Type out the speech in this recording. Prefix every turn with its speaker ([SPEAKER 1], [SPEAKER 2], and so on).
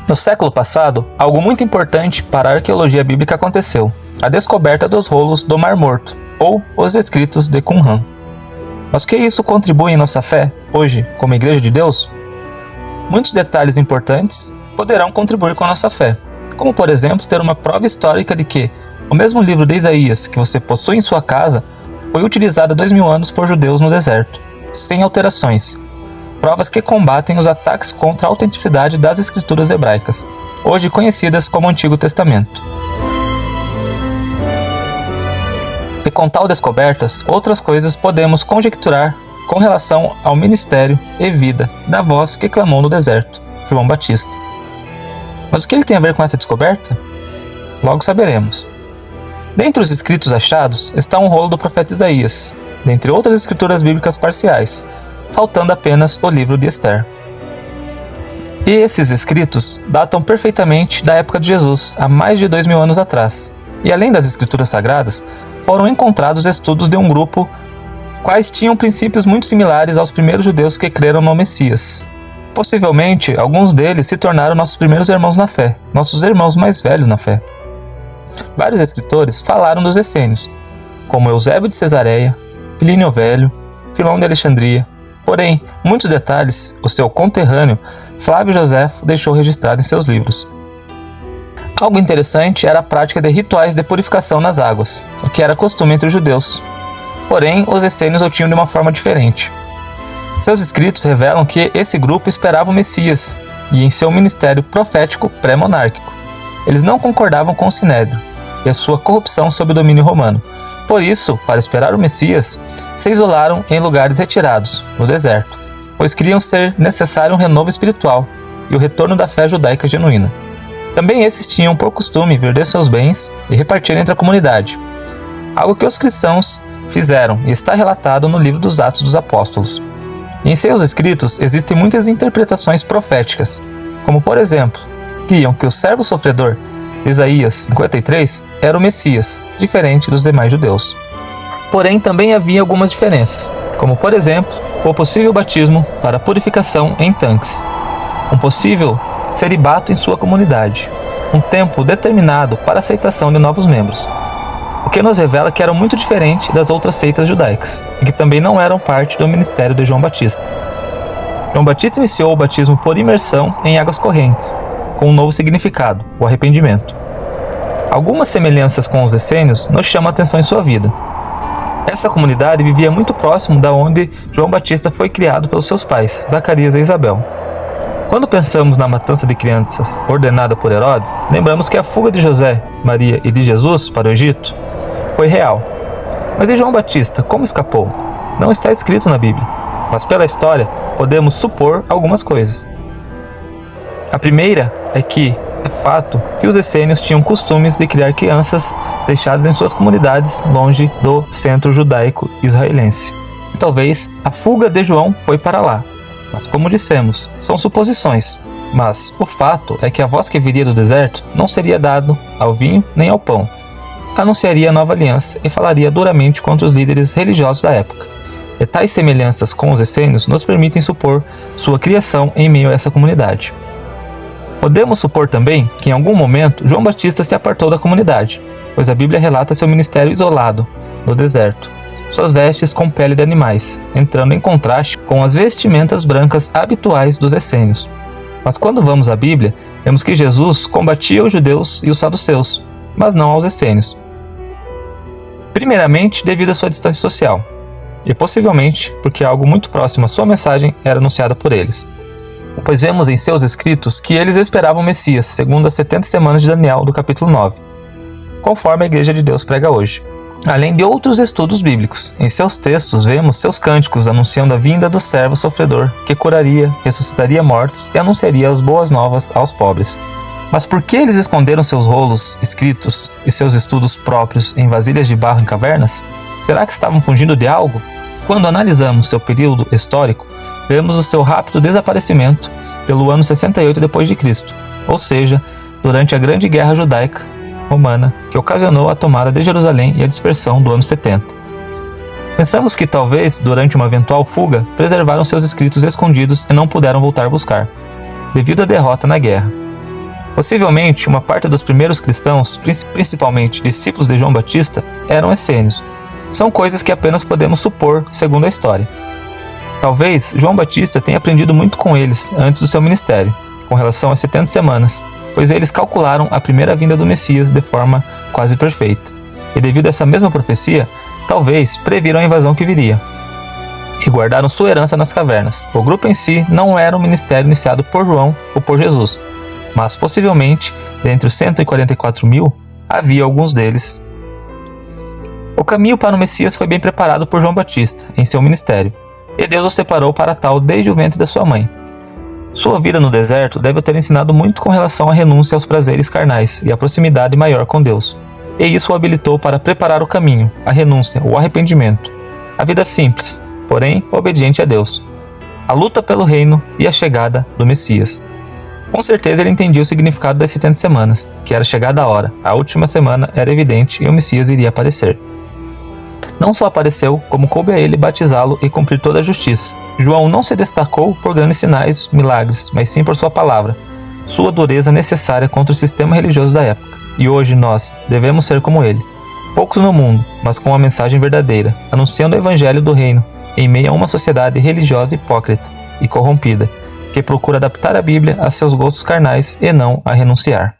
[SPEAKER 1] No século passado, algo muito importante para a arqueologia bíblica aconteceu: a descoberta dos rolos do Mar Morto, ou os escritos de Qumran. Mas o que isso contribui em nossa fé, hoje, como Igreja de Deus? Muitos detalhes importantes poderão contribuir com a nossa fé, como por exemplo ter uma prova histórica de que o mesmo livro de Isaías que você possui em sua casa foi utilizado há 2000 anos por judeus no deserto, sem alterações. Provas que combatem os ataques contra a autenticidade das escrituras hebraicas, hoje conhecidas como Antigo Testamento. E com tal descobertas, outras coisas podemos conjecturar com relação ao ministério e vida da voz que clamou no deserto, João Batista. Mas o que ele tem a ver com essa descoberta? Logo saberemos. Dentre os escritos achados está um rolo do profeta Isaías, dentre outras escrituras bíblicas parciais, faltando apenas o livro de Esther. E esses escritos datam perfeitamente da época de Jesus, há mais de 2000 anos atrás. E além das escrituras sagradas, foram encontrados estudos de um grupo quais tinham princípios muito similares aos primeiros judeus que creram no Messias. Possivelmente, alguns deles se tornaram nossos primeiros irmãos na fé, nossos irmãos mais velhos na fé. Vários escritores falaram dos essênios, como Eusébio de Cesareia, Plínio o Velho, Filão de Alexandria. Porém, muitos detalhes o seu conterrâneo Flávio Joséfo deixou registrado em seus livros. Algo interessante era a prática de rituais de purificação nas águas, o que era costume entre os judeus. Porém, os essênios o tinham de uma forma diferente. Seus escritos revelam que esse grupo esperava o Messias e em seu ministério profético pré-monárquico. Eles não concordavam com o Sinédrio e a sua corrupção sob o domínio romano. Por isso, para esperar o Messias, se isolaram em lugares retirados, no deserto, pois queriam ser necessário um renovo espiritual e o retorno da fé judaica genuína. Também esses tinham por costume vender seus bens e repartir entre a comunidade, algo que os cristãos fizeram e está relatado no livro dos Atos dos Apóstolos. Em seus escritos existem muitas interpretações proféticas, como por exemplo, criam que o servo sofredor, Isaías 53, era o Messias, diferente dos demais judeus. Porém, também havia algumas diferenças, como por exemplo, o possível batismo para purificação em tanques, um possível celibato em sua comunidade, um tempo determinado para a aceitação de novos membros, o que nos revela que eram muito diferentes das outras seitas judaicas, e que também não eram parte do ministério de João Batista. João Batista iniciou o batismo por imersão em águas correntes, com um novo significado, o arrependimento. Algumas semelhanças com os essênios nos chamam a atenção em sua vida. Essa comunidade vivia muito próximo da onde João Batista foi criado pelos seus pais, Zacarias e Isabel. Quando pensamos na matança de crianças ordenada por Herodes, lembramos que a fuga de José, Maria e de Jesus para o Egito foi real. Mas e João Batista, como escapou? Não está escrito na Bíblia, mas pela história podemos supor algumas coisas. A primeira é que é fato que os essênios tinham costumes de criar crianças deixadas em suas comunidades longe do centro judaico israelense. E talvez a fuga de João foi para lá. Mas como dissemos, são suposições. Mas o fato é que a voz que viria do deserto não seria dado ao vinho nem ao pão. Anunciaria a nova aliança e falaria duramente contra os líderes religiosos da época. E tais semelhanças com os essênios nos permitem supor sua criação em meio a essa comunidade. Podemos supor também que em algum momento João Batista se apartou da comunidade, pois a Bíblia relata seu ministério isolado, no deserto, suas vestes com pele de animais, entrando em contraste com as vestimentas brancas habituais dos essênios. Mas quando vamos à Bíblia, vemos que Jesus combatia os judeus e os saduceus, mas não aos essênios. Primeiramente devido à sua distância social, e possivelmente porque algo muito próximo à sua mensagem era anunciada por eles. Pois vemos em seus escritos que eles esperavam o Messias, segundo as 70 semanas de Daniel, do capítulo 9, conforme a Igreja de Deus prega hoje. Além de outros estudos bíblicos, em seus textos vemos seus cânticos anunciando a vinda do servo sofredor, que curaria, ressuscitaria mortos e anunciaria as boas novas aos pobres. Mas por que eles esconderam seus rolos escritos e seus estudos próprios em vasilhas de barro em cavernas? Será que estavam fugindo de algo? Quando analisamos seu período histórico, vemos o seu rápido desaparecimento pelo ano 68 d.C., ou seja, durante a Grande Guerra Judaica Romana, que ocasionou a tomada de Jerusalém e a dispersão do ano 70. Pensamos que talvez, durante uma eventual fuga, preservaram seus escritos escondidos e não puderam voltar a buscar, devido à derrota na guerra. Possivelmente, uma parte dos primeiros cristãos, principalmente discípulos de João Batista, eram essênios. São coisas que apenas podemos supor, segundo a história. Talvez João Batista tenha aprendido muito com eles antes do seu ministério, com relação às 70 semanas, pois eles calcularam a primeira vinda do Messias de forma quase perfeita. E devido a essa mesma profecia, talvez previram a invasão que viria, e guardaram sua herança nas cavernas. O grupo em si não era um ministério iniciado por João ou por Jesus, mas possivelmente, dentre os 144.000, havia alguns deles. O caminho para o Messias foi bem preparado por João Batista, em seu ministério, e Deus o separou para tal desde o ventre da sua mãe. Sua vida no deserto deve ter ensinado muito com relação à renúncia aos prazeres carnais e à proximidade maior com Deus, e isso o habilitou para preparar o caminho, a renúncia, o arrependimento, a vida simples, porém obediente a Deus, a luta pelo reino e a chegada do Messias. Com certeza ele entendia o significado das 70 semanas, que era chegada a hora, a última semana era evidente e o Messias iria aparecer. Não só apareceu, como coube a ele batizá-lo e cumprir toda a justiça. João não se destacou por grandes sinais, milagres, mas sim por sua palavra, sua dureza necessária contra o sistema religioso da época. E hoje nós devemos ser como ele, poucos no mundo, mas com uma mensagem verdadeira, anunciando o evangelho do reino, em meio a uma sociedade religiosa hipócrita e corrompida, que procura adaptar a Bíblia a seus gostos carnais e não a renunciar.